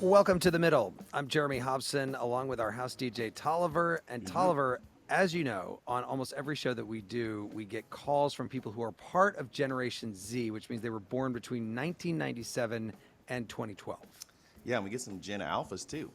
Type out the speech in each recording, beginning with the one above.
Welcome to The Middle. I'm Jeremy Hobson, along with our house DJ Tolliver. And Tolliver, as you know, on almost every show that we do, we get calls from people who are part of Generation Z, which means they were born between 1997 and 2012. Yeah, and we get some Gen Alphas too.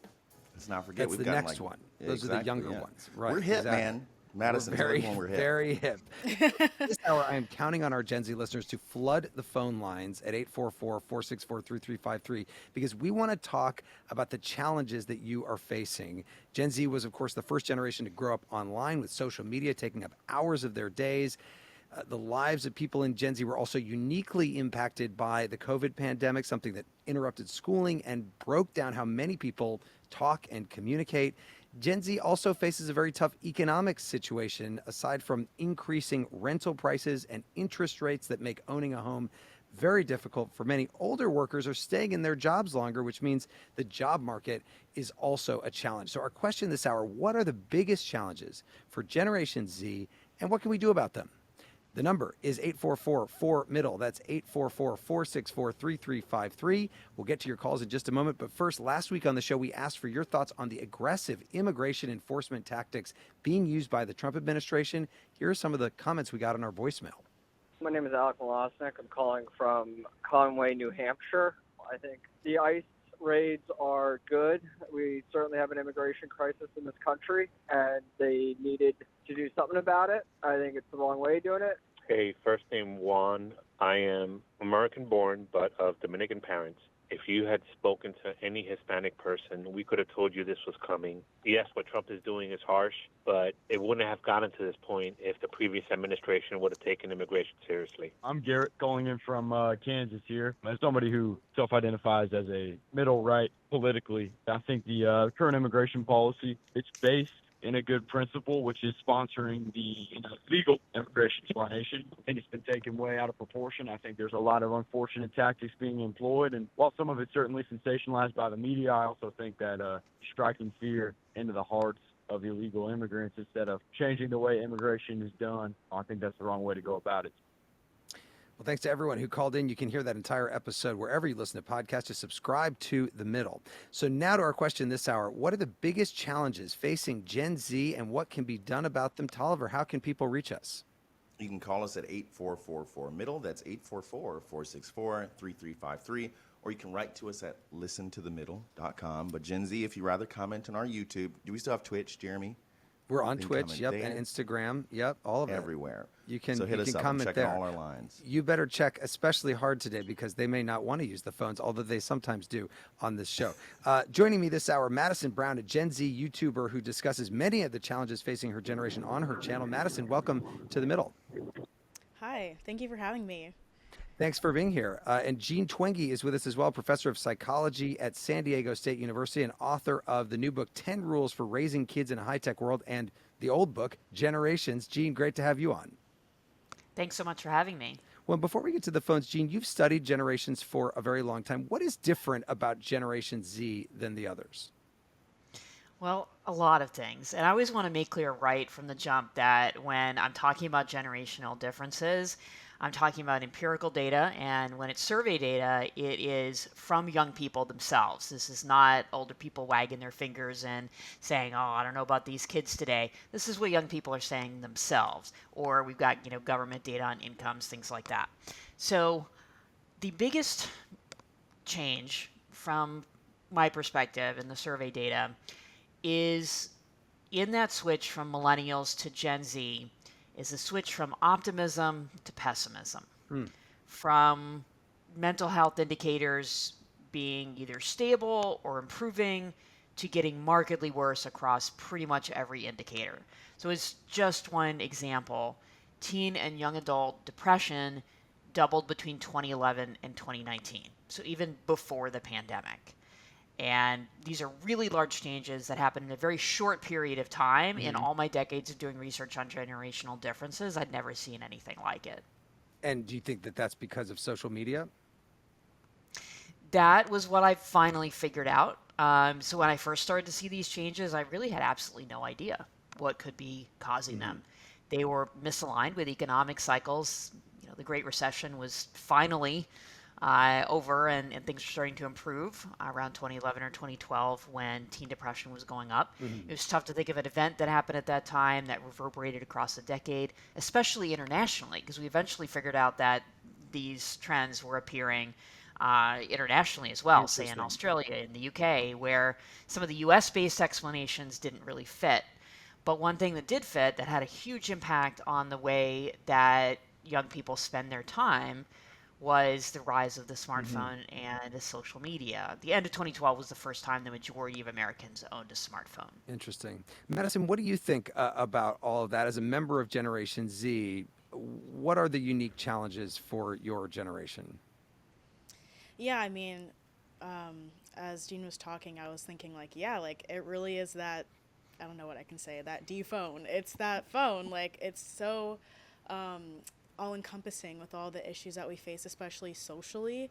Let's not forget That's we've the got next like one. Those are the younger ones. Right. We're hip, exactly. man. Madisyn, We're when we're hip. very hip. This hour, I am counting on our Gen Z listeners to flood the phone lines at 844-464-3353 because we want to talk about the challenges that you are facing. Gen Z was, of course, the first generation to grow up online with social media taking up hours of their days. The lives of people in Gen Z were also uniquely impacted by the COVID pandemic, something that interrupted schooling and broke down how many people talk and communicate. Gen Z also faces a very tough economic situation, aside from increasing rental prices and interest rates that make owning a home very difficult for many. Older workers are staying in their jobs longer, which means the job market is also a challenge. So our question this hour, what are the biggest challenges for Generation Z and what can we do about them? The number is 844-4MIDDLE. That's 844-464-3353. We'll get to your calls in just a moment. But first, last week on the show, we asked for your thoughts on the aggressive immigration enforcement tactics being used by the Trump administration. Here are some of the comments we got on our voicemail. My name is Alec Molosnik. I'm calling from Conway, New Hampshire. I think the ICE raids are good. We certainly have an immigration crisis in this country, and they needed to do something about it. I think it's the wrong way of doing it. Hey, first name Juan. I am American-born, but of Dominican parents. If you had spoken to any Hispanic person, we could have told you this was coming. Yes, what Trump is doing is harsh, but it wouldn't have gotten to this point if the previous administration would have taken immigration seriously. I'm Garrett calling in from Kansas here. As somebody who self-identifies as a middle right politically, I think the current immigration policy, it's based in a good principle, which is sponsoring the legal immigration to our nation. I think it's been taken way out of proportion. I think there's a lot of unfortunate tactics being employed, and while some of it's certainly sensationalized by the media, I also think that striking fear into the hearts of illegal immigrants instead of changing the way immigration is done, I think that's the wrong way to go about it. Well, thanks to everyone who called in. You can hear that entire episode wherever you listen to podcasts. Just subscribe to The Middle. So now to our question this hour. What are the biggest challenges facing Gen Z and what can be done about them? Tolliver, how can people reach us? You can call us at 844-4MIDDLE. That's 844-464-3353. Or you can write to us at listentothemiddle.com. But Gen Z, if you rather comment on our YouTube. Do we still have Twitch, Jeremy? We're on Twitch, yep, and Instagram, yep, all of it. Everywhere. You can, so hit you us can up comment and check there. all our lines. You better check especially hard today because they may not want to use the phones, although they sometimes do on this show. Joining me this hour, Madisyn Brown, a Gen Z YouTuber who discusses many of the challenges facing her generation on her channel. Madisyn, welcome to The Middle. Hi, thank you for having me. Thanks for being here. And Jean Twenge is with us as well, professor of psychology at San Diego State University and author of the new book, 10 Rules for Raising Kids in a High-Tech World, and the old book, Generations. Jean, great to have you on. Thanks so much for having me. Well, before we get to the phones, Jean, you've studied generations for a very long time. What is different about Generation Z than the others? Well, a lot of things. And I always want to make clear right from the jump that when I'm talking about generational differences, I'm talking about empirical data, and when it's survey data, it is from young people themselves. This is not older people wagging their fingers and saying, oh, I don't know about these kids today. This is what young people are saying themselves. Or we've got, government data on incomes, things like that. So the biggest change from my perspective in the survey data is in that switch from millennials to Gen Z is a switch from optimism to pessimism, from mental health indicators being either stable or improving to getting markedly worse across pretty much every indicator. So it's just one example. Teen and young adult depression doubled between 2011 and 2019, so even before the pandemic. And these are really large changes that happen in a very short period of time. In all my decades of doing research on generational differences, I'd never seen anything like it. And do you think that that's because of social media? That was what I finally figured out. So when I first started to see these changes, I really had absolutely no idea what could be causing them. They were misaligned with economic cycles. The Great Recession was finally over, and things were starting to improve around 2011 or 2012 when teen depression was going up. It was tough to think of an event that happened at that time that reverberated across the decade, especially internationally, because we eventually figured out that these trends were appearing internationally as well, say in Interesting. Australia, in the UK, where some of the US based explanations didn't really fit. But one thing that did fit that had a huge impact on the way that young people spend their time was the rise of the Hmm. smartphone and the social media. The end of 2012 was the first time the majority of Americans owned a smartphone. Interesting. Madisyn, what do you think about all of that? As a member of Generation Z, what are the unique challenges for your generation? Yeah, I mean, as Jean was talking, I was thinking like, yeah, like it really is that. I don't know what I can say. That D phone. It's that phone. Like it's so um, all encompassing with all the issues that we face, especially socially.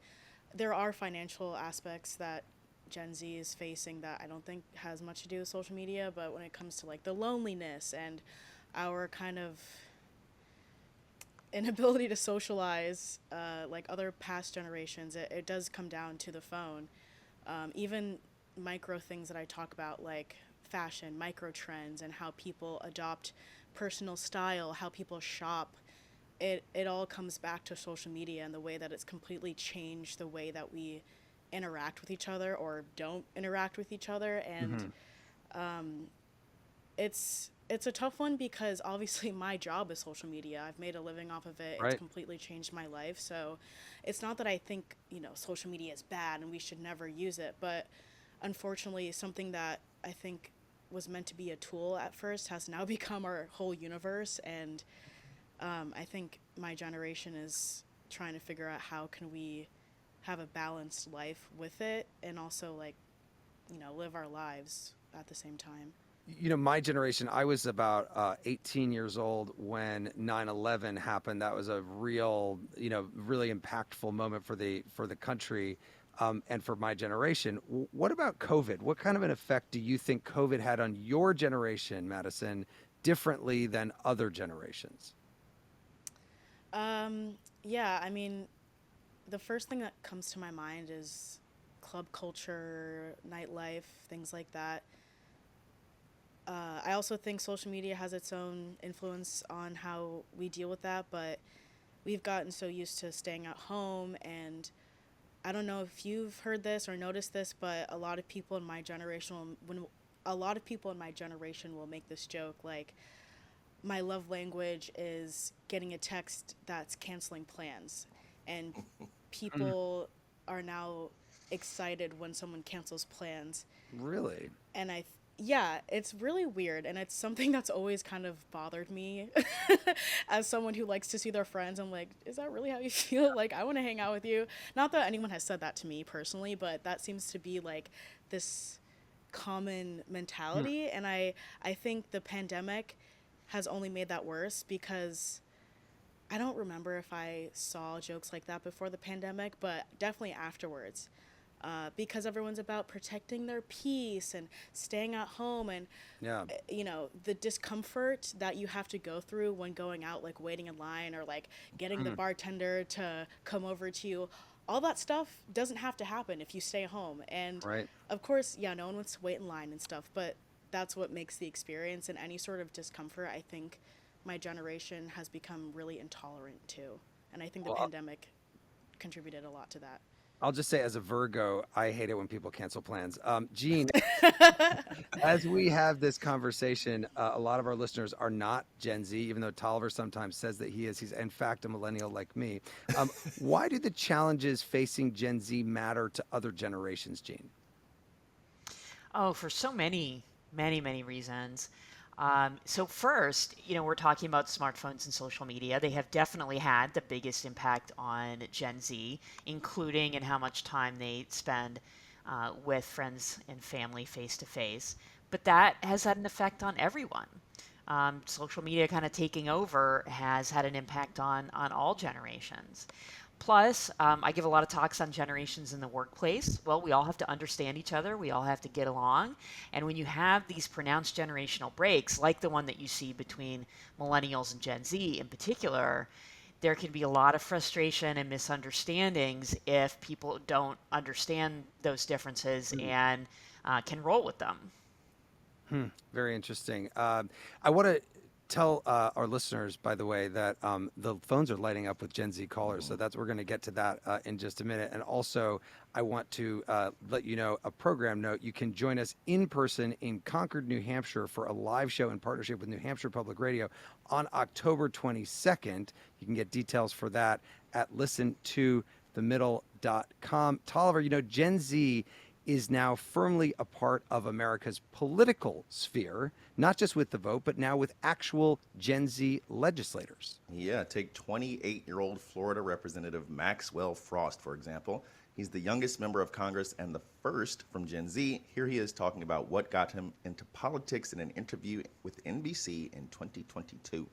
There are financial aspects that Gen Z is facing that I don't think has much to do with social media, but when it comes to like the loneliness and our kind of inability to socialize like other past generations, it does come down to the phone. Even micro things that I talk about, like fashion, micro trends, and how people adopt personal style, how people shop, it all comes back to social media and the way that it's completely changed the way that we interact with each other or don't interact with each other. And Hmm. it's a tough one because obviously my job is social media. I've made a living off of it. It's Right. completely changed my life. So it's not that I think, social media is bad and we should never use it, but unfortunately something that I think was meant to be a tool at first has now become our whole universe. And I think my generation is trying to figure out how can we have a balanced life with it and also like, live our lives at the same time. My generation, I was about 18 years old when 9/11 happened. That was a real, really impactful moment for the country, and for my generation. What about COVID? What kind of an effect do you think COVID had on your generation, Madisyn, differently than other generations? Yeah, I mean, the first thing that comes to my mind is club culture, nightlife, things like that. I also think social media has its own influence on how we deal with that, but we've gotten so used to staying at home. And I don't know if you've heard this or noticed this, but a lot of people in my generation will make this joke like, my love language is getting a text that's canceling plans. And Mm, people are now excited when someone cancels plans. really? And yeah, it's really weird. And it's something that's always kind of bothered me as someone who likes to see their friends. I'm like, is that really how you feel? Like, I want to hang out with you. Not that anyone has said that to me personally, but that seems to be like this common Hmm. mentality. And I think the pandemic has only made that worse because I don't remember if I saw jokes like that before the pandemic, but definitely afterwards. Because everyone's about protecting their peace and staying at home, and Yeah. the discomfort that you have to go through when going out, like waiting in line or like getting the Mm, bartender to come over to you. All that stuff doesn't have to happen if you stay home. And right. of course, yeah, no one wants to wait in line and stuff, but that's what makes the experience. And any sort of discomfort, I think my generation has become really intolerant to. And I think the Well, pandemic contributed a lot to that. I'll just say, as a Virgo, I hate it when people cancel plans. Gene, as we have this conversation, a lot of our listeners are not Gen Z, even though Tolliver sometimes says that he is. He's, in fact, a millennial like me. Why do the challenges facing Gen Z matter to other generations, Gene? Oh, for so many reasons. So first, we're talking about smartphones and social media. They have definitely had the biggest impact on Gen Z, including in how much time they spend with friends and family face to face. But that has had an effect on everyone. Social media kind of taking over has had an impact on all generations. Plus, I give a lot of talks on generations in the workplace. Well, we all have to understand each other. We all have to get along. And when you have these pronounced generational breaks, like the one that you see between millennials and Gen Z in particular, there can be a lot of frustration and misunderstandings if people don't understand those differences and can roll with them. Very interesting. I want to tell our listeners, by the way, that the phones are lighting up with Gen Z callers. So we're going to get to that in just a minute. And also, I want to let you know a program note. You can join us in person in Concord, New Hampshire for a live show in partnership with New Hampshire Public Radio on October 22nd. You can get details for that at listentothemiddle.com. Tolliver, Gen Z is now firmly a part of America's political sphere, not just with the vote, but now with actual Gen Z legislators. Yeah, take 28-year-old Florida Representative Maxwell Frost, for example. He's the youngest member of Congress and the first from Gen Z. Here he is talking about what got him into politics in an interview with NBC in 2022.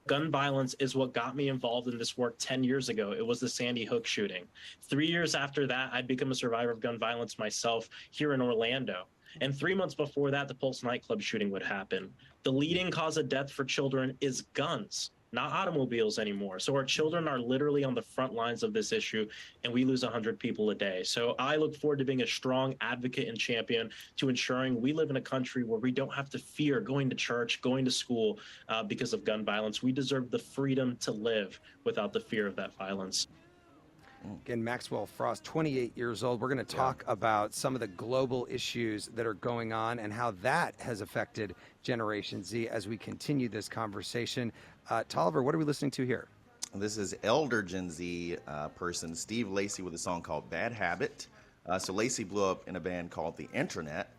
Gun violence is what got me involved in this work 10 years ago. It was the Sandy Hook shooting. 3 years after that, I'd become a survivor of gun violence myself here in Orlando. And 3 months before that, the Pulse nightclub shooting would happen. The leading cause of death for children is guns, not automobiles anymore. So our children are literally on the front lines of this issue, and we lose 100 people a day. So I look forward to being a strong advocate and champion to ensuring we live in a country where we don't have to fear going to church, going to school because of gun violence. We deserve the freedom to live without the fear of that violence. Again, Maxwell Frost, 28 years old. We're going to talk about some of the global issues that are going on and how that has affected Generation Z as we continue this conversation. Tolliver, what are we listening to here? This is elder Gen Z person Steve Lacy with a song called Bad Habit. So Lacy blew up in a band called The Internet.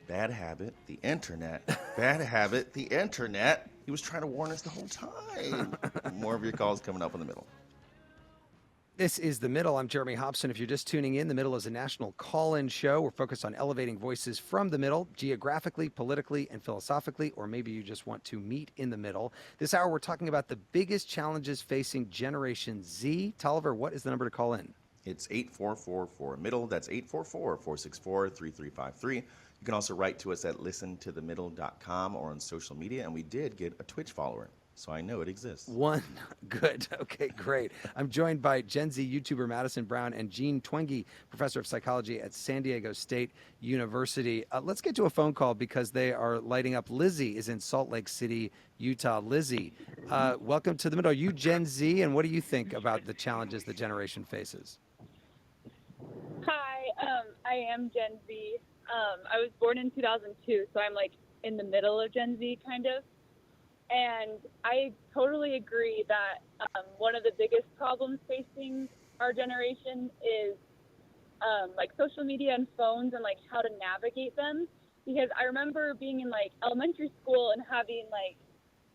Bad habit, the internet. Bad habit, the internet. He was trying to warn us the whole time. More of your calls coming up in the middle. This is The Middle. I'm Jeremy Hobson. If you're just tuning in, The Middle is a national call-in show. We're focused on elevating voices from the middle, geographically, politically, and philosophically, or maybe you just want to meet in the middle. This hour, we're talking about the biggest challenges facing Generation Z. Tolliver, what is the number to call in? It's 844-4-MIDDLE. That's 844-464-3353. You can also write to us at listentothemiddle.com or on social media, and we did get a Twitch follower. So I know it exists. One. Good. Okay, great. I'm joined by Gen Z YouTuber Madisyn Brown and Jean Twenge, professor of psychology at San Diego State University. Let's get to a phone call because they are lighting up. Lizzie is in Salt Lake City, Utah. Lizzie, welcome to The Middle. Are you Gen Z, and what do you think about the challenges the generation faces? Hi, I am Gen Z. I was born in 2002, so I'm like in the middle of Gen Z, kind of. And I totally agree that one of the biggest problems facing our generation is like social media and phones and like how to navigate them. Because I remember being in like elementary school and having like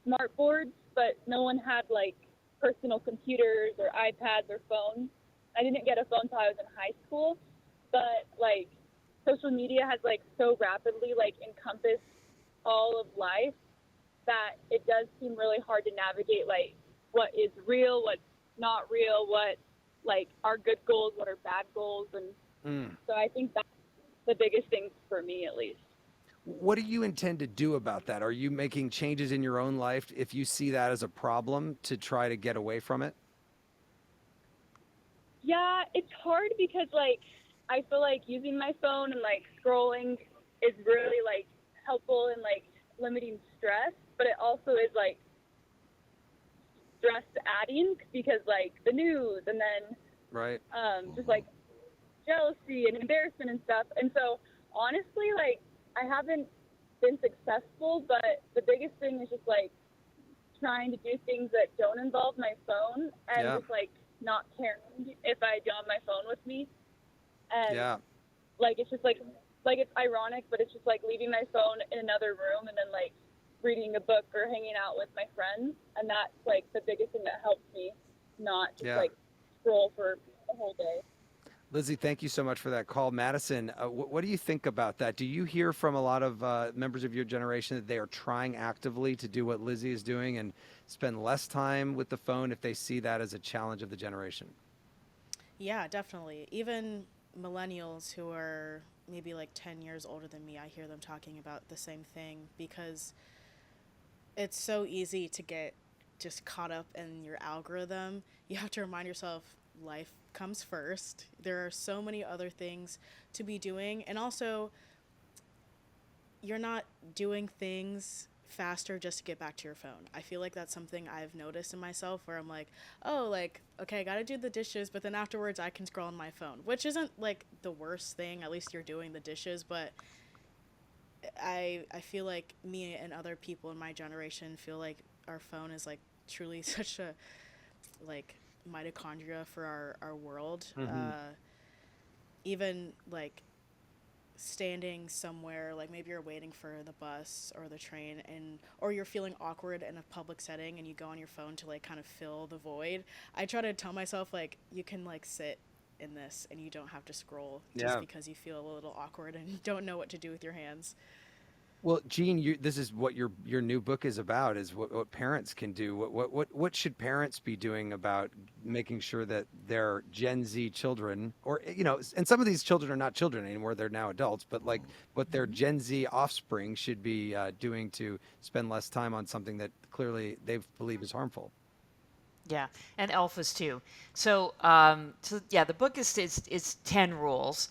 smart boards, but no one had like personal computers or iPads or phones. I didn't get a phone until I was in high school, but like social media has like so rapidly like encompassed all of life that it does seem really hard to navigate like what is real, what's not real, what like are good goals, what are bad goals. And so I think that's the biggest thing for me, at least. What do you intend to do about that? Are you making changes in your own life if you see that as a problem to try to get away from it? Yeah, it's hard because like I feel like using my phone and like scrolling is really like helpful in like limiting stress, but it also is like stress adding because like the news and then right just like jealousy and embarrassment and stuff. And so honestly, like I haven't been successful, but the biggest thing is just like trying to do things that don't involve my phone and just like not caring if I don't have my phone with me. And like it's just like it's ironic, but it's just like leaving my phone in another room and then like reading a book or hanging out with my friends, and that's like the biggest thing that helps me not just like scroll for a whole day. Lizzie, thank you so much for that call. Madisyn, what do you think about that? Do you hear from a lot of members of your generation that they are trying actively to do what Lizzie is doing and spend less time with the phone if they see that as a challenge of the generation? Yeah, definitely. Even millennials who are maybe like 10 years older than me, I hear them talking about the same thing because it's so easy to get just caught up in your algorithm, you have to remind yourself life comes first. There are so many other things to be doing. And also, you're not doing things faster just to get back to your phone. I feel like that's something I've noticed in myself where I'm like, oh, like, okay, I gotta do the dishes, but then afterwards I can scroll on my phone, which isn't like the worst thing. At least you're doing the dishes, but I feel like me and other people in my generation feel like our phone is like truly such a like mitochondria for our world. Even like standing somewhere, like maybe you're waiting for the bus or the train, and or you're feeling awkward in a public setting and you go on your phone to like kind of fill the void. I try to tell myself like you can like sit in this and you don't have to scroll just Yeah. because you feel a little awkward and you don't know what to do with your hands. Well, Gene, this is what your new book is about, is what parents can do. What should parents be doing about making sure that their Gen Z children, or and some of these children are not children anymore, they're now adults, but like what their Gen Z offspring should be doing to spend less time on something that clearly they believe is harmful. Yeah, and alphas too. So yeah, the book is 10 rules,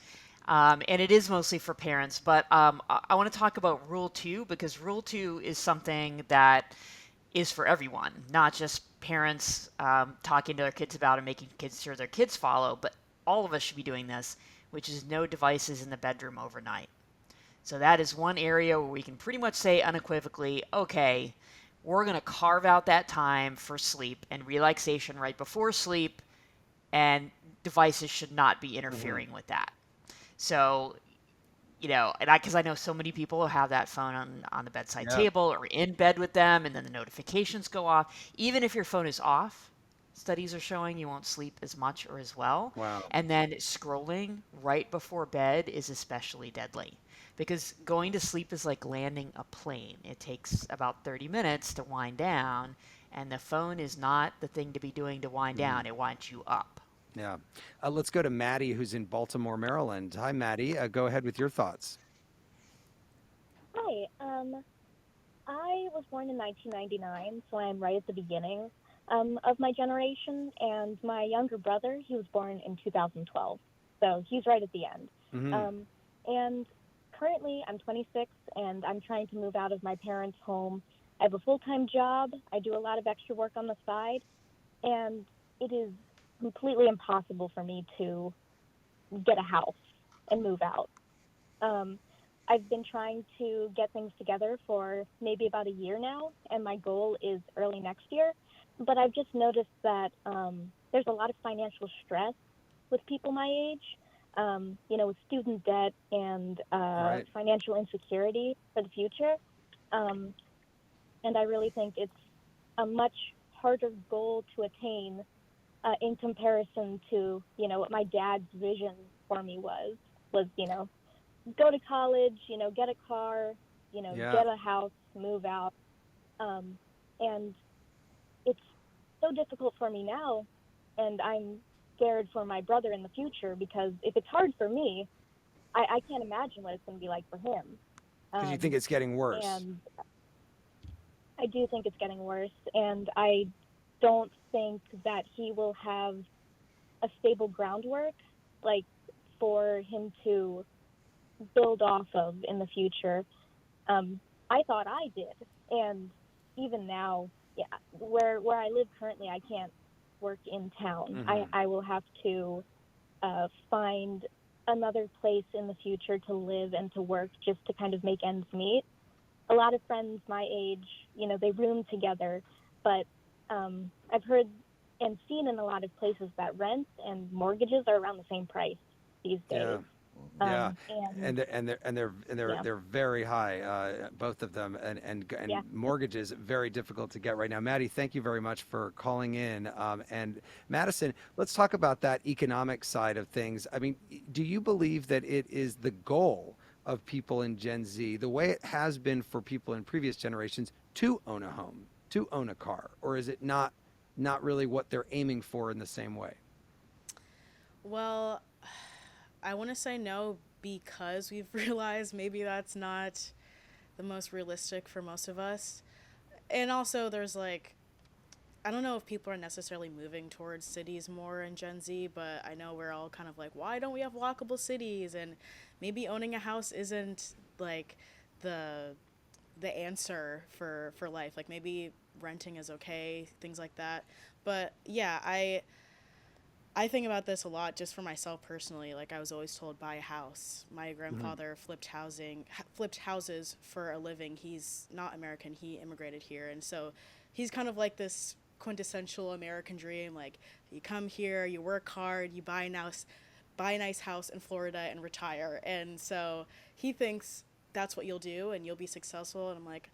and it is mostly for parents. But I want to talk about Rule 2 because Rule 2 is something that is for everyone, not just parents talking to their kids about and making kids sure their kids follow, but all of us should be doing this, which is no devices in the bedroom overnight. So that is one area where we can pretty much say unequivocally, okay, we're going to carve out that time for sleep and relaxation right before sleep, and devices should not be interfering with that. So, and because I know so many people have that phone on the bedside Yeah. table or in bed with them, and then the notifications go off. Even if your phone is off, studies are showing you won't sleep as much or as well. Wow. And then scrolling right before bed is especially deadly because going to sleep is like landing a plane. It takes about 30 minutes to wind down, and the phone is not the thing to be doing to wind down. It winds you up. Yeah. Let's go to Maddie, who's in Baltimore, Maryland. Hi, Maddie. Go ahead with your thoughts. Hi. I was born in 1999, so I'm right at the beginning of my generation. And my younger brother, he was born in 2012, so he's right at the end. And currently, I'm 26, and I'm trying to move out of my parents' home. I have a full-time job. I do a lot of extra work on the side, and it is completely impossible for me to get a house and move out. I've been trying to get things together for maybe about a year now, and my goal is early next year. But I've just noticed that there's a lot of financial stress with people my age, with student debt and Right. financial insecurity for the future. And I really think it's a much harder goal to attain in comparison to, what my dad's vision for me was, go to college, get a car, Yeah. get a house, move out. And it's so difficult for me now, and I'm scared for my brother in the future because if it's hard for me, I can't imagine what it's going to be like for him. Because you think it's getting worse. And I do think it's getting worse, and I don't think that he will have a stable groundwork, like, for him to build off of in the future. I thought I did, and even now, yeah, where I live currently, I can't work in town. I will have to find another place in the future to live and to work just to kind of make ends meet. A lot of friends my age, they room together, but I've heard and seen in a lot of places that rents and mortgages are around the same price these days. Yeah. And They're very high, both of them, and mortgages very difficult to get right now. Maddie, thank you very much for calling in. And Madisyn, let's talk about that economic side of things. I mean, do you believe that it is the goal of people in Gen Z, the way it has been for people in previous generations, to own a home, to own a car, or is it not really what they're aiming for in the same way? Well, I want to say no because we've realized maybe that's not the most realistic for most of us. And also there's like I don't know if people are necessarily moving towards cities more in Gen Z, but I know we're all kind of like, why don't we have walkable cities? And maybe owning a house isn't like the the answer for life. Like maybe renting is okay, things like that. But yeah, I think about this a lot just for myself personally. Like I was always told buy a house. My Hmm. grandfather flipped houses for a living. He's not American. He immigrated here, and so he's kind of like this quintessential American dream. Like you come here, you work hard, you buy a nice house in Florida and retire. And so he thinks that's what you'll do and you'll be successful. And I'm like,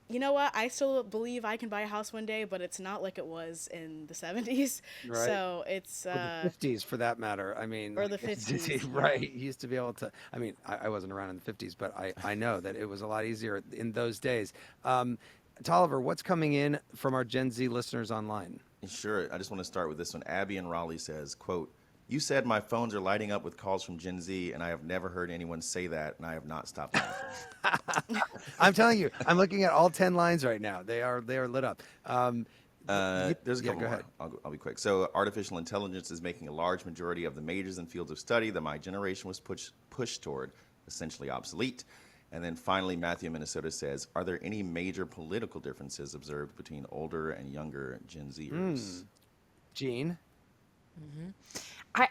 you know what? I still believe I can buy a house one day, but it's not like it was in the 70s. Right. So it's, Or the 50s for that matter. I mean, or the 50s. right. Yeah. You used to be able to, I mean, I wasn't around in the 50s, but I know that it was a lot easier in those days. Um, Tolliver, what's coming in from our Gen Z listeners online? Sure. I just want to start with this one. Abby in Raleigh says, quote, "You said my phones are lighting up with calls from Gen Z, and I have never heard anyone say that, and I have not stopped laughing." I'm telling you, I'm looking at all 10 lines right now. They are lit up. There's a Yeah, couple go more. ahead. I'll be quick. So, artificial intelligence is making a large majority of the majors and fields of study that my generation was pushed toward essentially obsolete. And then finally, Matthew in Minnesota says, "Are there any major political differences observed between older and younger Gen Zers?" Gene?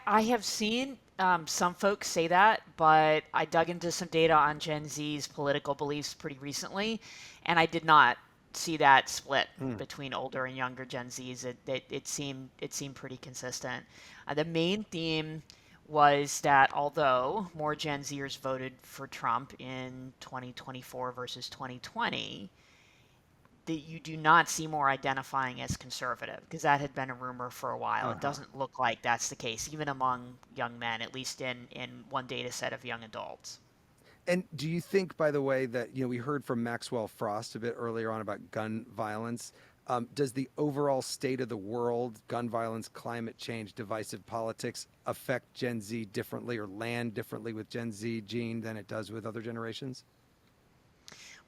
I have seen some folks say that, but I dug into some data on Gen Z's political beliefs pretty recently, and I did not see that split Hmm. between older and younger Gen Zs. It seemed pretty consistent. The main theme was that although more Gen Zers voted for Trump in 2024 versus 2020, that you do not see more identifying as conservative because that had been a rumor for a while. It Uh-huh. doesn't look like that's the case, even among young men, at least in one data set of young adults. And do you think, by the way, that we heard from Maxwell Frost a bit earlier on about gun violence? Does the overall state of the world, gun violence, climate change, divisive politics, affect Gen Z differently or land differently with Gen Z, Gene, than it does with other generations?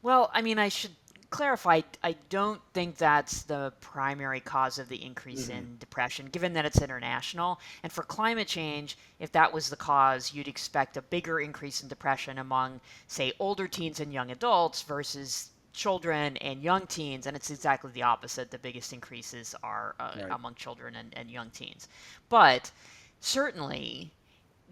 Well, I mean, I should clarify, I don't think that's the primary cause of the increase Hmm. in depression, given that it's international. And for climate change, if that was the cause, you'd expect a bigger increase in depression among, say, older teens and young adults versus children and young teens. And it's exactly the opposite. The biggest increases are Right. among children and young teens. But certainly,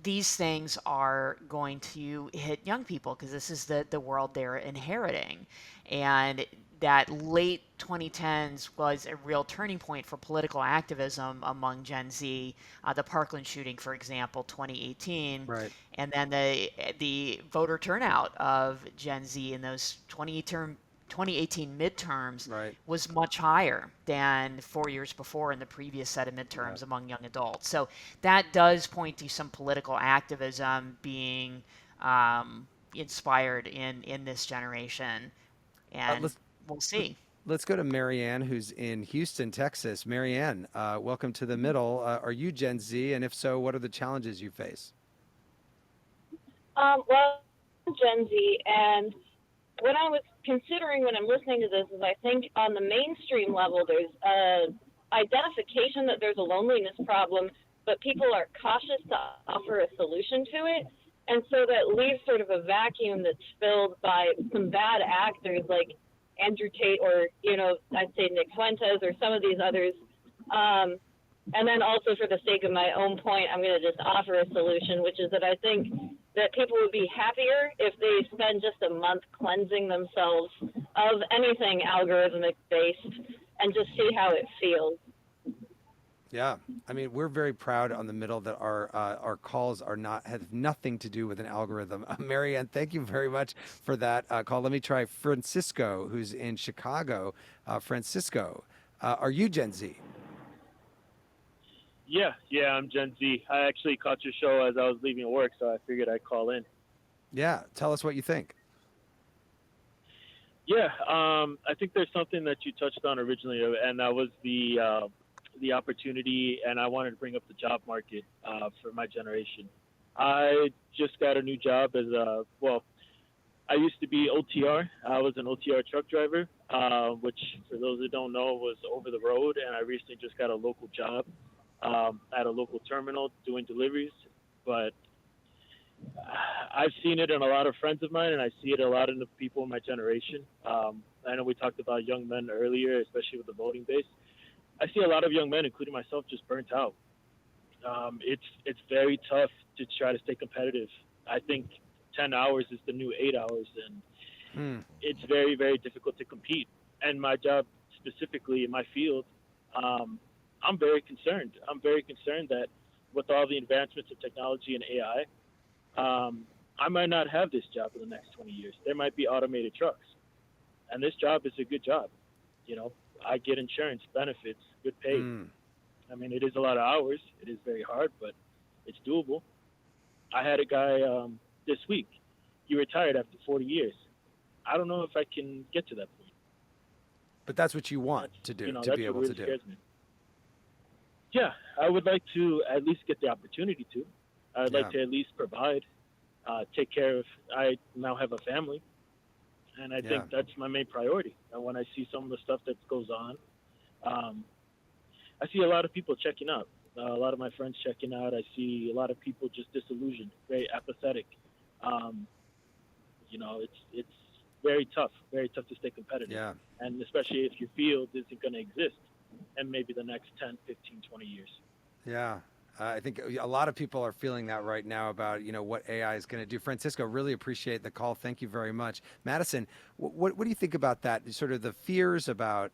these things are going to hit young people because this is the world they're inheriting. And that late 2010s was a real turning point for political activism among Gen Z. The Parkland shooting, for example, 2018, Right. and then the voter turnout of Gen Z in those 2018 midterms Right. was much higher than 4 years before in the previous set of Yeah. midterms among young adults. So that does point to some political activism being inspired in this generation, Uh, and let's we'll see. let's go to Marianne, who's in Houston, Texas. Marianne, welcome to the middle. Are you Gen Z? And if so, what are the challenges you face? Well, I'm Gen Z, and what I was considering when I'm listening to this is I think on the mainstream level, there's a identification that there's a loneliness problem, but people are cautious to offer a solution to it. And so that leaves sort of a vacuum that's filled by some bad actors like Andrew Tate or, I'd say Nick Fuentes or some of these others. Um, and then also for the sake of my own point, I'm going to just offer a solution, which is that I think that people would be happier if they spend just a month cleansing themselves of anything algorithmic based and just see how it feels. Yeah, I mean, we're very proud on the middle that our calls are not have nothing to do with an algorithm. Marianne, thank you very much for that call. Let me try Francisco, who's in Chicago. Francisco, are you Gen Z? Yeah, I'm Gen Z. I actually caught your show as I was leaving work, so I figured I'd call in. Yeah, tell us what you think. Yeah, I think there's something that you touched on originally, and that was the opportunity, and I wanted to bring up the job market for my generation. I just got a new job as I used to be OTR. I was an OTR truck driver, which, for those who don't know, was over the road. And I recently just got a local job at a local terminal doing deliveries. But I've seen it in a lot of friends of mine, and I see it a lot in the people in my generation. I know we talked about young men earlier, especially with the voting base. I see a lot of young men, including myself, just burnt out. It's very tough to try to stay competitive. I think 10 hours is the new 8 hours, and it's very, very difficult to compete. And my job, specifically in my field, I'm very concerned. I'm very concerned that with all the advancements of technology and AI, I might not have this job in the next 20 years. There might be automated trucks, and this job is a good job. You know, I get insurance, benefits, good pay. I mean, it is a lot of hours. It is very hard, but it's doable. I had a guy this week. He retired after 40 years. I don't know if I can get to that point. But that's what you want to do, to be able to do. Yeah, I would like to at least get the opportunity to. I'd like to at least provide, take care of. I now have a family, and I think that's my main priority. And when I see some of the stuff that goes on, I see a lot of people checking out. A lot of my friends checking out. I see a lot of people just disillusioned, very apathetic. You know, it's very tough to stay competitive. Yeah. And especially if your field isn't going to exist in maybe the next 10, 15, 20 years. Yeah. I think a lot of people are feeling that right now about, what AI is going to do. Francisco, really appreciate the call. Thank you very much. Madisyn, what do you think about that? Sort of the fears about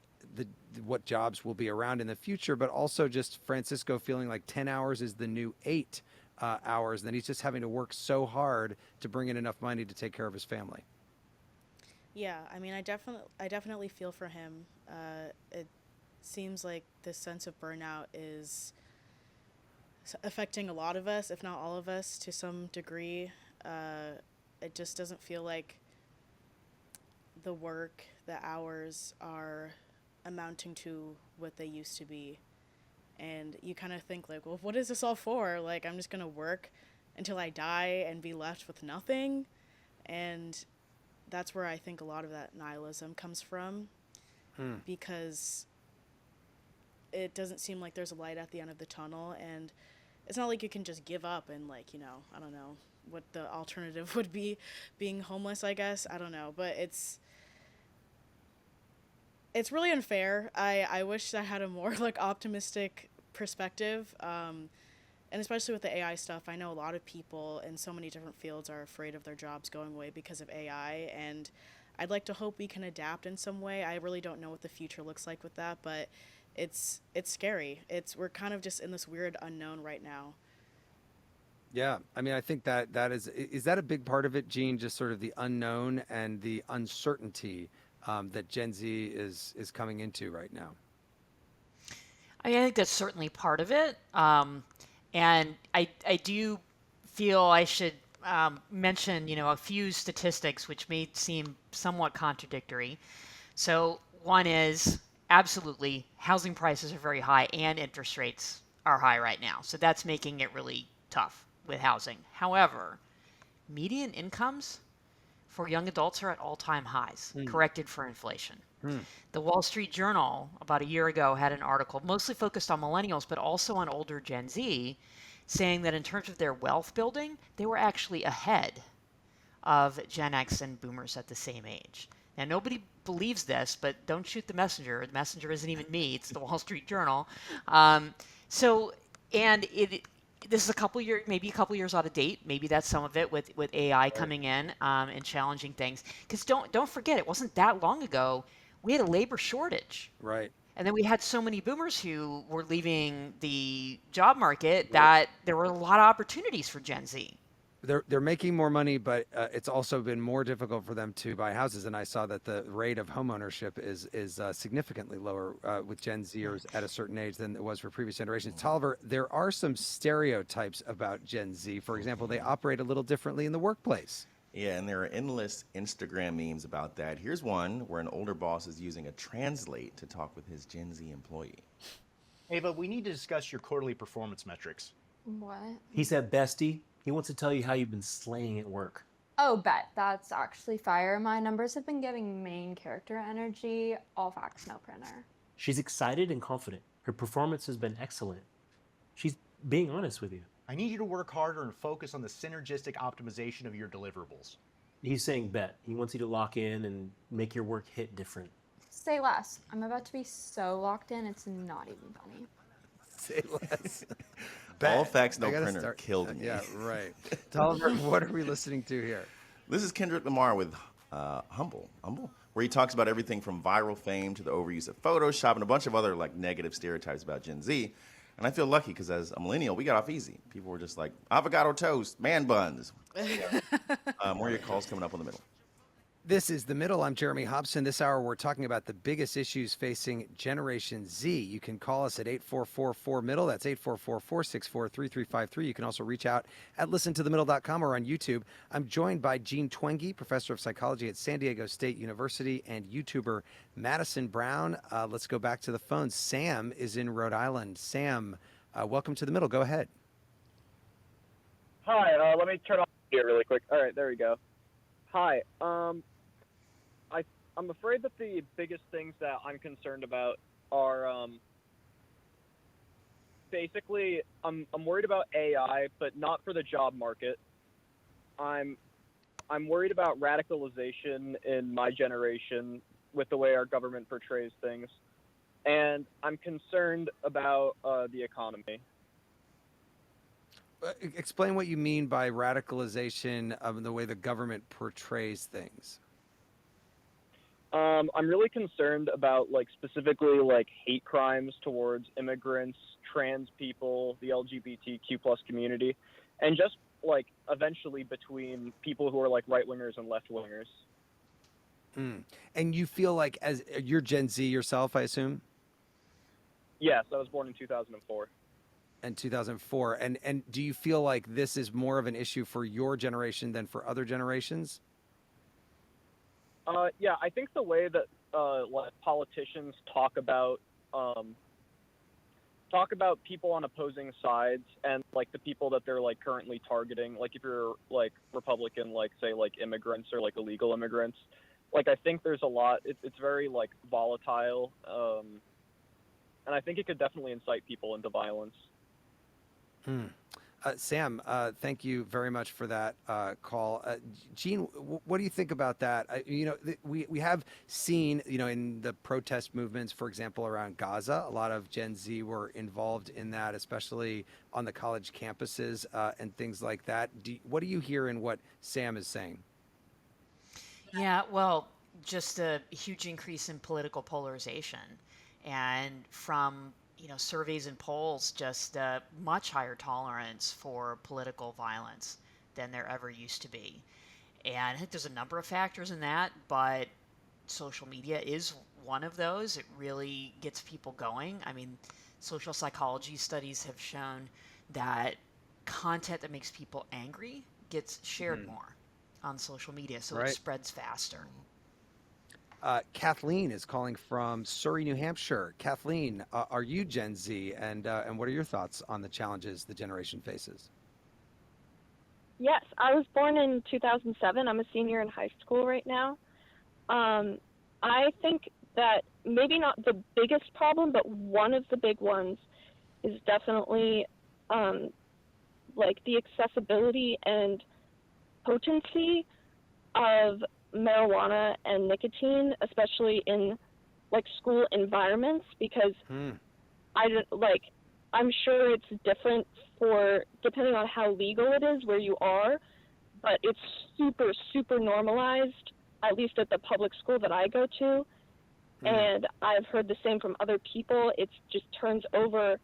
what jobs will be around in the future, but also just Francisco feeling like 10 hours is the new 8 hours, and then he's just having to work so hard to bring in enough money to take care of his family. Yeah, I mean, I definitely feel for him. It seems like this sense of burnout is affecting a lot of us, if not all of us, to some degree. It just doesn't feel like the work, the hours are amounting to what they used to be. And you kind of think like, well, what is this all for? Like, I'm just going to work until I die and be left with nothing. And that's where I think a lot of that nihilism comes from, because it doesn't seem like there's a light at the end of the tunnel. And it's not like you can just give up and, like, I don't know what the alternative would be, being homeless, I guess. I don't know. But it's really unfair. I wish I had a more, like, optimistic perspective. And especially with the AI stuff, I know a lot of people in so many different fields are afraid of their jobs going away because of AI. And I'd like to hope we can adapt in some way. I really don't know what the future looks like with that, but it's scary. We're kind of just in this weird unknown right now. Yeah, I mean, I think that is that a big part of it, Jean? Just sort of the unknown and the uncertainty that Gen Z is coming into right now. I mean, I think that's certainly part of it. And I do feel I should mention, a few statistics which may seem somewhat contradictory. So one is absolutely housing prices are very high and interest rates are high right now. So that's making it really tough with housing. However, median incomes for young adults are at all-time highs, corrected for inflation. The Wall Street Journal about a year ago had an article mostly focused on millennials, but also on older Gen Z, saying that in terms of their wealth building, they were actually ahead of Gen X and boomers at the same age. Now, nobody believes this, but don't shoot the messenger. The messenger isn't even me. It's the Wall Street Journal. This is maybe a couple years out of date. Maybe that's some of it with AI coming in and challenging things. Because don't forget, it wasn't that long ago we had a labor shortage. Right. And then we had so many boomers who were leaving the job market that there were a lot of opportunities for Gen Z. They're making more money, but it's also been more difficult for them to buy houses. And I saw that the rate of homeownership is significantly lower with Gen Zers at a certain age than it was for previous generations. Tolliver, there are some stereotypes about Gen Z. For example, they operate a little differently in the workplace. Yeah, and there are endless Instagram memes about that. Here's one where an older boss is using a translate to talk with his Gen Z employee. Hey, but we need to discuss your quarterly performance metrics. What? He said, bestie, he wants to tell you how you've been slaying at work. Oh, bet. That's actually fire. My numbers have been giving main character energy. All facts, no printer. She's excited and confident. Her performance has been excellent. She's being honest with you. I need you to work harder and focus on the synergistic optimization of your deliverables. He's saying bet. He wants you to lock in and make your work hit different. Say less. I'm about to be so locked in, it's not even funny. Say less. All facts, no I gotta printer killed me. Yeah, right. Tolliver, what are we listening to here? This is Kendrick Lamar with Humble, where he talks about everything from viral fame to the overuse of Photoshop and a bunch of other like negative stereotypes about Gen Z. And I feel lucky because as a millennial, we got off easy. People were just like, avocado toast, man buns. More of your calls coming up in the middle. This is The Middle. I'm Jeremy Hobson. This hour, we're talking about the biggest issues facing Generation Z. You can call us at 844-4MIDDLE. That's 844-464-3353. You can also reach out at listentothemiddle.com or on YouTube. I'm joined by Jean Twenge, professor of psychology at San Diego State University, and YouTuber Madisyn Brown. Let's go back to the phone. Sam is in Rhode Island. Sam, welcome to The Middle. Go ahead. Hi, let me turn off here really quick. All right, there we go. Hi. I'm afraid that the biggest things that I'm concerned about are basically I'm worried about AI, but not for the job market. I'm worried about radicalization in my generation with the way our government portrays things, and I'm concerned about the economy. Explain what you mean by radicalization of the way the government portrays things. I'm really concerned about like specifically like hate crimes towards immigrants, trans people, the LGBTQ plus community, and just like eventually between people who are like right wingers and left wingers. And you feel like as you're Gen Z yourself, I assume? Yes, I was born in 2004. And 2004. And do you feel like this is more of an issue for your generation than for other generations? Yeah, I think the way that like politicians talk about people on opposing sides and like the people that they're like currently targeting, like if you're like Republican, like say like immigrants or like illegal immigrants, like I think there's a lot. It's very like volatile, and I think it could definitely incite people into violence. Sam, thank you very much for that call. Jean, what do you think about that? We have seen, in the protest movements, for example, around Gaza, a lot of Gen Z were involved in that, especially on the college campuses and things like that. What do you hear in what Sam is saying? Yeah, well, just a huge increase in political polarization. And from surveys and polls, just a much higher tolerance for political violence than there ever used to be. And I think there's a number of factors in that, but social media is one of those. It really gets people going. I mean, social psychology studies have shown that content that makes people angry gets shared more on social media, so it spreads faster. Kathleen is calling from Surrey, New Hampshire. Kathleen, are you Gen Z, and what are your thoughts on the challenges the generation faces? Yes, I was born in 2007. I'm a senior in high school right now. I think that maybe not the biggest problem, but one of the big ones is definitely like the accessibility and potency of marijuana and nicotine, especially in like school environments, because I'm sure it's different for depending on how legal it is where you are, but it's super, super normalized, at least at the public school that I go to. And I've heard the same from other people. It just turns over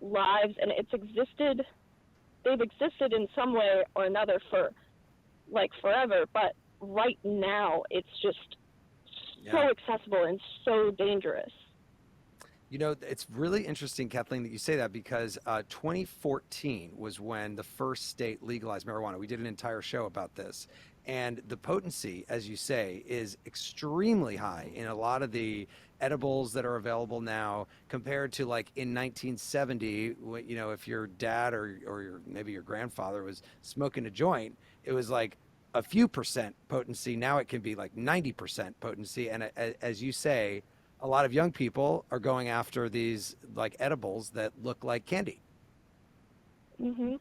lives, and they've existed in some way or another for like forever, but right now it's just so accessible and so dangerous. It's really interesting, Kathleen, that you say that, because 2014 was when the first state legalized marijuana. We did an entire show about this. And the potency, as you say, is extremely high in a lot of the edibles that are available now compared to like in 1970, if your dad or maybe your grandfather was smoking a joint, it was like a few percent potency. Now it can be like 90% potency. And as you say, a lot of young people are going after these like edibles that look like candy. And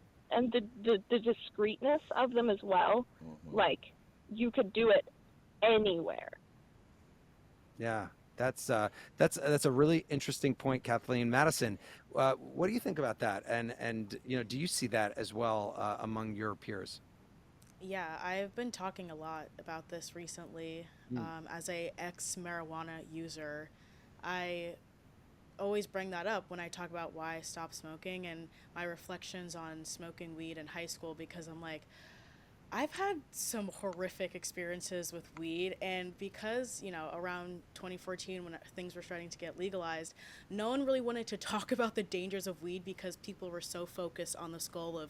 the discreetness of them as well. Like, you could do it anywhere. Yeah, that's a really interesting point, Kathleen. Madisyn, what do you think about that? And do you see that as well among your peers? Yeah, I've been talking a lot about this recently. As a ex-marijuana user, I always bring that up when I talk about why I stopped smoking and my reflections on smoking weed in high school, because I'm like, I've had some horrific experiences with weed, and because, around 2014 when things were starting to get legalized, no one really wanted to talk about the dangers of weed because people were so focused on this goal of,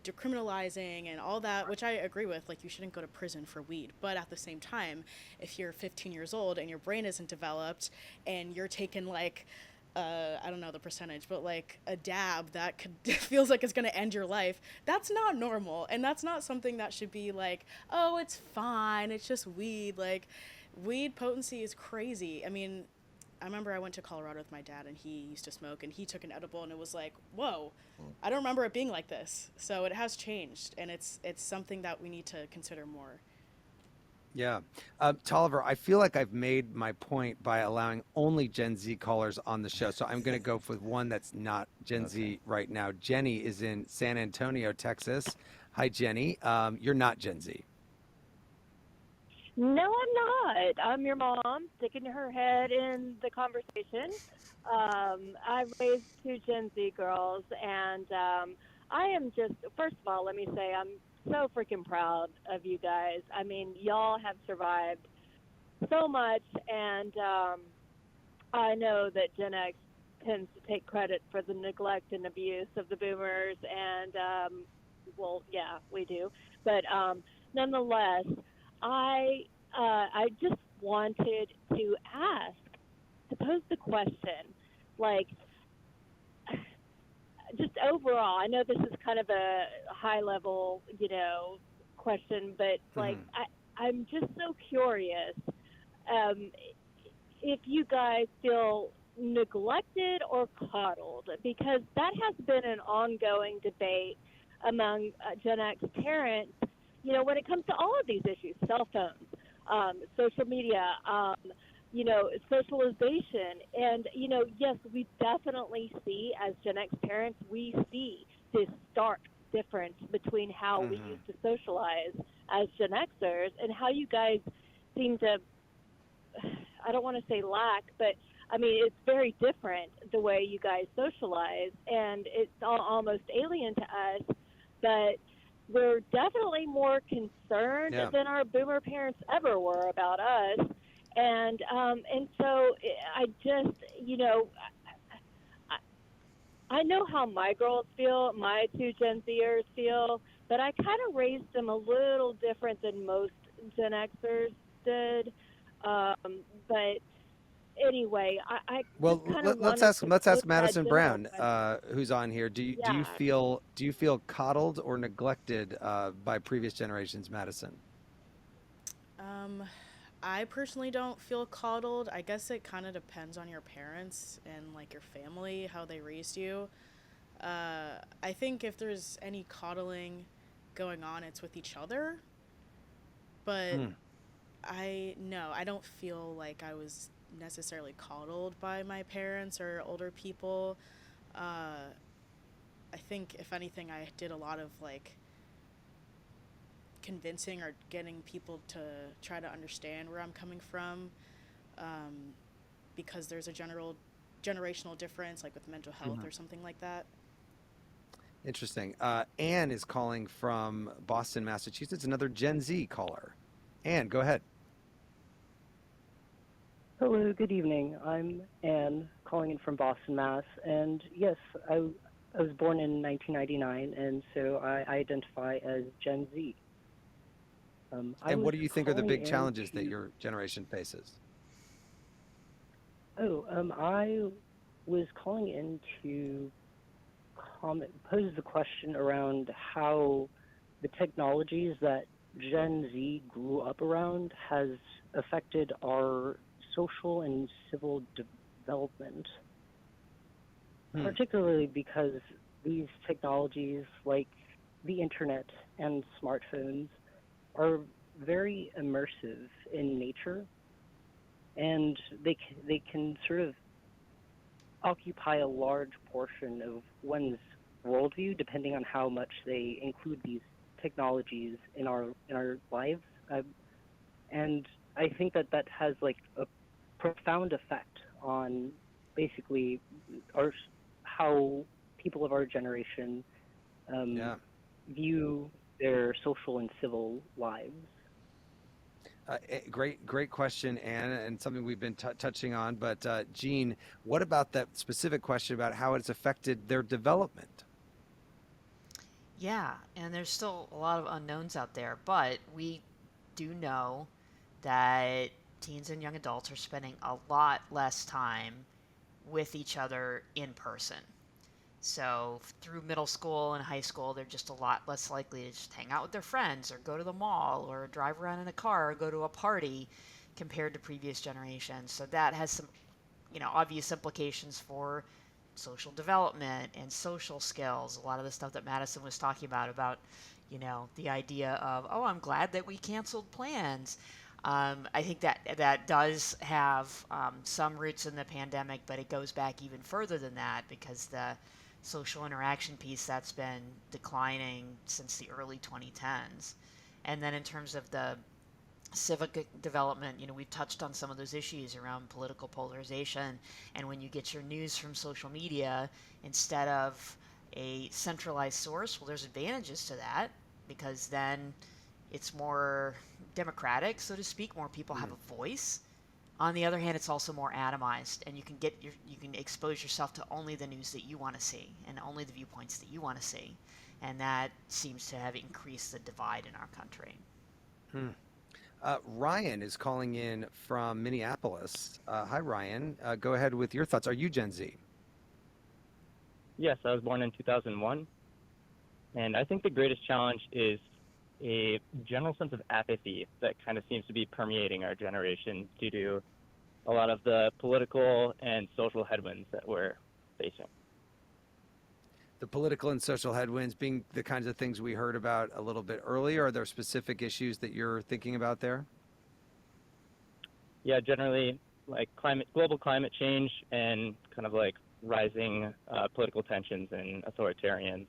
decriminalizing and all that, which I agree with. Like, you shouldn't go to prison for weed. But at the same time, if you're 15 years old and your brain isn't developed and you're taking like I don't know the percentage, but like a dab that feels like it's going to end your life, that's not normal. And that's not something that should be like, oh, it's fine, it's just weed. Like, weed potency is crazy. I mean, I remember I went to Colorado with my dad, and he used to smoke, and he took an edible, and it was like, whoa, I don't remember it being like this. So it has changed, and it's something that we need to consider more. Yeah. Tolliver, I feel like I've made my point by allowing only Gen Z callers on the show. So I'm going to go with one that's not Gen Z right now. Jenny is in San Antonio, Texas. Hi, Jenny. You're not Gen Z. No, I'm not. I'm your mom, sticking her head in the conversation. I've raised two Gen Z girls, and I am just, first of all, let me say I'm so freaking proud of you guys. I mean, y'all have survived so much, and I know that Gen X tends to take credit for the neglect and abuse of the boomers, and well, yeah, we do. But nonetheless, I just wanted to pose the question, like, just overall, I know this is kind of a high level, question, but like, I'm just so curious if you guys feel neglected or coddled, because that has been an ongoing debate among Gen X parents, when it comes to all of these issues, cell phones, social media, socialization. And, yes, we definitely see, as Gen X parents, we see this stark difference between how we used to socialize as Gen Xers and how you guys seem to, I don't want to say lack, but I mean, it's very different the way you guys socialize, and it's almost alien to us, but we're definitely more concerned than our boomer parents ever were about us. And so I just, I know how my girls feel, my two Gen Zers feel, but I kind of raised them a little different than most Gen Xers did. But anyway, I well, let's ask Madisyn Brown, who's on here. Do you feel coddled or neglected by previous generations, Madisyn? I personally don't feel coddled. I guess it kind of depends on your parents and like your family, how they raised you. I think if there's any coddling going on, it's with each other. But I don't feel like I was necessarily coddled by my parents or older people. I think if anything, I did a lot of like convincing or getting people to try to understand where I'm coming from, because there's a generational difference, like with mental health or something like that. Interesting. Anne is calling from Boston, Massachusetts, another Gen Z caller. Anne, go ahead. Hello, good evening. I'm Anne, calling in from Boston, Mass. And yes, I was born in 1999, and so I identify as Gen Z. And what do you think are the big challenges that your generation faces? I was calling in to pose the question around how the technologies that Gen Z grew up around has affected our social and civil development, particularly because these technologies like the internet and smartphones are very immersive in nature, and they can sort of occupy a large portion of one's worldview depending on how much they include these technologies in our lives. And I think that has like a profound effect on basically how people of our generation view their social and civil lives. Great question, Anne, and something we've been touching on. But Jean, what about that specific question about how it's affected their development? Yeah, and there's still a lot of unknowns out there, but we do know that teens and young adults are spending a lot less time with each other in person. So through middle school and high school, they're just a lot less likely to just hang out with their friends or go to the mall or drive around in a car or go to a party compared to previous generations. So that has some, obvious implications for social development and social skills. A lot of the stuff that Madisyn was talking about, the idea of, oh, I'm glad that we canceled plans. I think that does have some roots in the pandemic, but it goes back even further than that because the social interaction piece that's been declining since the early 2010s. And then in terms of the civic development, we've touched on some of those issues around political polarization. And when you get your news from social media instead of a centralized source, well, there's advantages to that because then it's more democratic, so to speak. More people have a voice. On the other hand, it's also more atomized, and you can expose yourself to only the news that you want to see and only the viewpoints that you want to see, and that seems to have increased the divide in our country. Ryan is calling in from Minneapolis. Hi, Ryan. Go ahead with your thoughts. Are you Gen Z? Yes, I was born in 2001, and I think the greatest challenge is a general sense of apathy that kind of seems to be permeating our generation due to a lot of the political and social headwinds that we're facing. The political and social headwinds being the kinds of things we heard about a little bit earlier. Are there specific issues that you're thinking about there? Yeah, generally like global climate change and kind of like rising political tensions and authoritarians.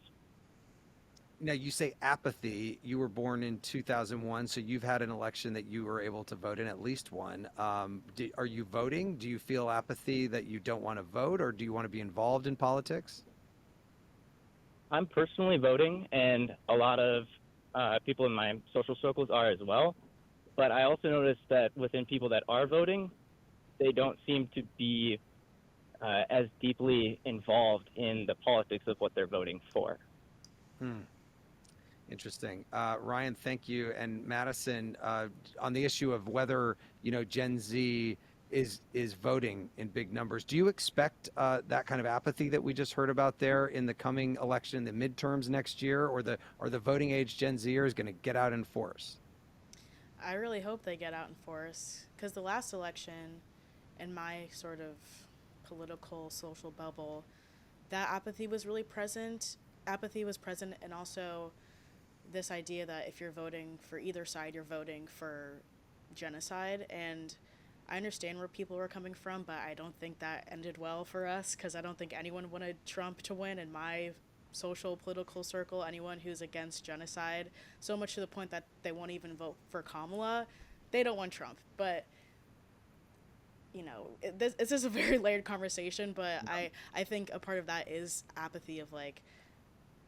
Now, you say apathy. You were born in 2001, so you've had an election that you were able to vote in, at least one. Are you voting? Do you feel apathy that you don't want to vote, or do you want to be involved in politics? I'm personally voting, and a lot of people in my social circles are as well. But I also noticed that within people that are voting, they don't seem to be as deeply involved in the politics of what they're voting for. Interesting. Ryan, thank you. And Madisyn, on the issue of whether, Gen Z is voting in big numbers, do you expect that kind of apathy that we just heard about there in the coming election, the midterms next year, or the voting age Gen Zer is going to get out in force? I really hope they get out in force because the last election, in my sort of political social bubble, that apathy was really present. Apathy was present, and also this idea that if you're voting for either side, you're voting for genocide. And I understand where people were coming from, but I don't think that ended well for us because I don't think anyone wanted Trump to win in my social political circle. Anyone who's against genocide, so much to the point that they won't even vote for Kamala, they don't want Trump. But this is a very layered conversation, but I think a part of that is apathy of like,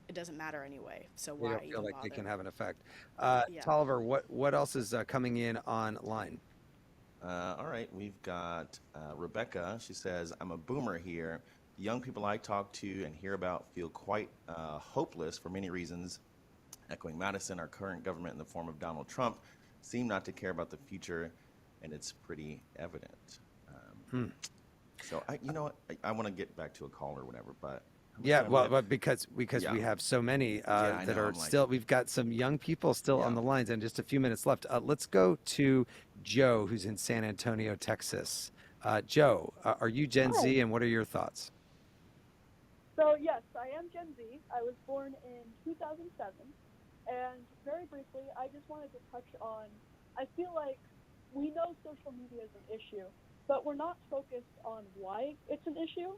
it doesn't matter anyway, so why They don't even feel like bother? they can have an effect. Yeah. Tolliver, what else is coming in online? All right, we've got Rebecca. She says, I'm a boomer here. The young people I talk to and hear about feel quite hopeless for many reasons. Echoing Madisyn, our current government in the form of Donald Trump seem not to care about the future, and it's pretty evident. So, I want to get back to a call or whatever, but Yeah, well, but because we have so many I that know, are I'm like- still, we've got some young people still on the lines, and just a few minutes left. Let's go to Joe, who's in San Antonio, Texas. Joe, are you Gen Hi. Z, and what are your thoughts? So yes, I am Gen Z. I was born in 2007, and very briefly, I just wanted to touch on. I feel like we know social media is an issue, but we're not focused on why it's an issue.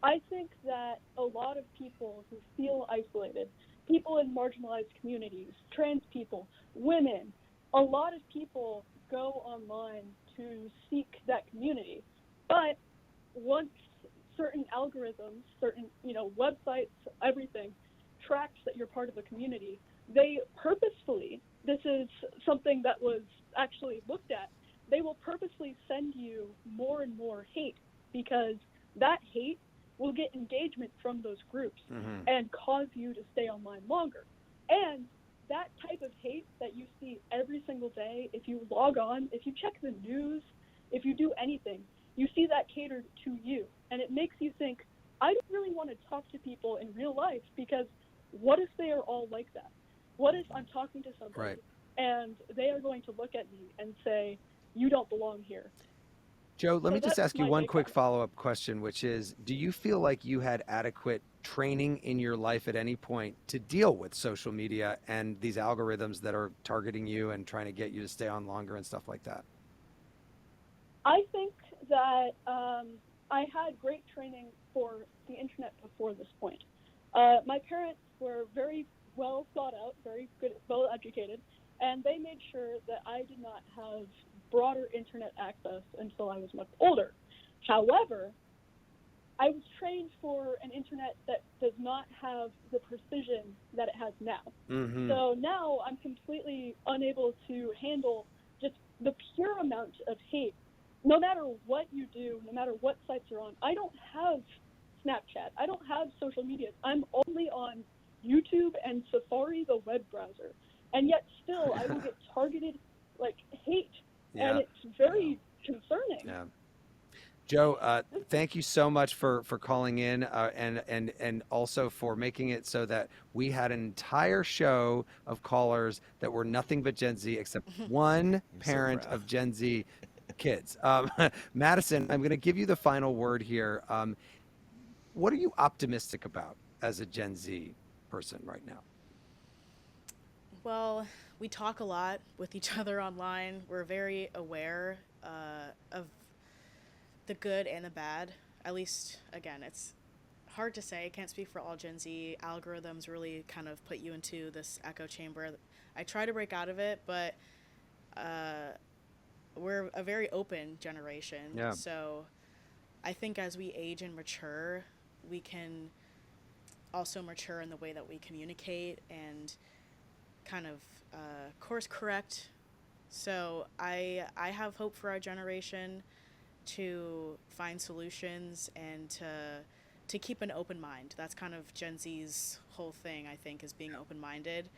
I think that a lot of people who feel isolated, people in marginalized communities, trans people, women, a lot of people go online to seek that community. But once certain algorithms, certain, websites, everything tracks that you're part of a community, they purposefully, this is something that was actually looked at, they will purposely send you more and more hate, because that hate will get engagement from those groups and cause you to stay online longer. And that type of hate that you see every single day, if you log on, if you check the news, if you do anything, you see that catered to you. And it makes you think, I don't really want to talk to people in real life, because what if they are all like that? What if I'm talking to somebody and they are going to look at me and say, you don't belong here? Joe, let So me just that's ask you my one take quick on it. follow-up question, which is, do you feel like you had adequate training in your life at any point to deal with social media and these algorithms that are targeting you and trying to get you to stay on longer and stuff like that? I think that I had great training for the internet before this point. My parents were very well thought out, very good, well educated, and they made sure that I did not have broader internet access until I was much older. However, I was trained for an internet that does not have the precision that it has now. So now I'm completely unable to handle just the pure amount of hate. No matter what you do, no matter what sites you're on, I don't have Snapchat. I don't have social media. I'm only on YouTube and Safari, the web browser. And yet still I will get targeted like hate. Yeah. And it's very concerning. Yeah. Joe, thank you so much for calling in and also for making it so that we had an entire show of callers that were nothing but Gen Z, except one parent of Gen Z kids. Madisyn, I'm going to give you the final word here. What are you optimistic about as a Gen Z person right now? Well, we talk a lot with each other online. We're very aware of the good and the bad. At least, again, it's hard to say. I can't speak for all Gen Z. Algorithms really kind of put you into this echo chamber. I try to break out of it, but we're a very open generation. Yeah. So I think as we age and mature, we can also mature in the way that we communicate and kind of course correct. So I have hope for our generation to find solutions and to keep an open mind. That's kind of Gen Z's whole thing, I think, is being open-minded.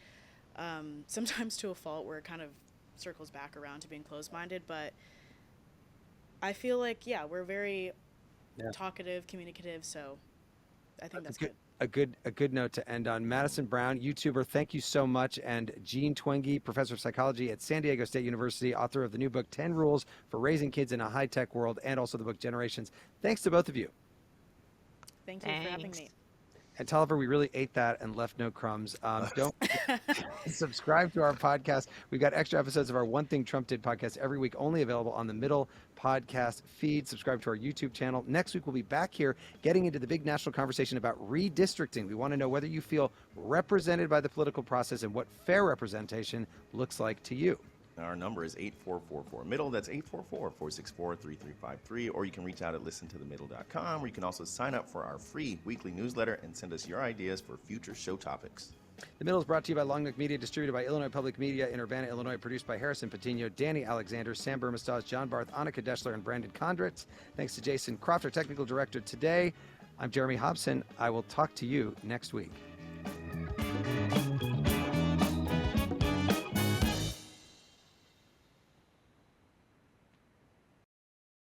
Sometimes to a fault where it kind of circles back around to being closed-minded, but I feel like, we're very talkative, communicative, so I think that's good. A good note to end on. Madisyn Brown, YouTuber, thank you so much. And Jean Twenge, professor of psychology at San Diego State University, author of the new book, 10 Rules for Raising Kids in a High-Tech World, and also the book Generations. Thanks to both of you. Thank you for having me. And Tolliver, we really ate that and left no crumbs. Don't subscribe to our podcast. We've got extra episodes of our One Thing Trump Did podcast every week, only available on the Middle podcast feed. Subscribe to our YouTube channel. Next week, we'll be back here getting into the big national conversation about redistricting. We want to know whether you feel represented by the political process and what fair representation looks like to you. Our number is 8444-MIDDLE. That's 844-464-3353. Or you can reach out at listentothemiddle.com, where you can also sign up for our free weekly newsletter and send us your ideas for future show topics. The Middle is brought to you by Long Neck Media, distributed by Illinois Public Media in Urbana, Illinois, produced by Harrison Patino, Danny Alexander, Sam Burmistaz, John Barth, Annika Deschler, and Brandon Condritz. Thanks to Jason Croft, our technical director today. I'm Jeremy Hobson. I will talk to you next week.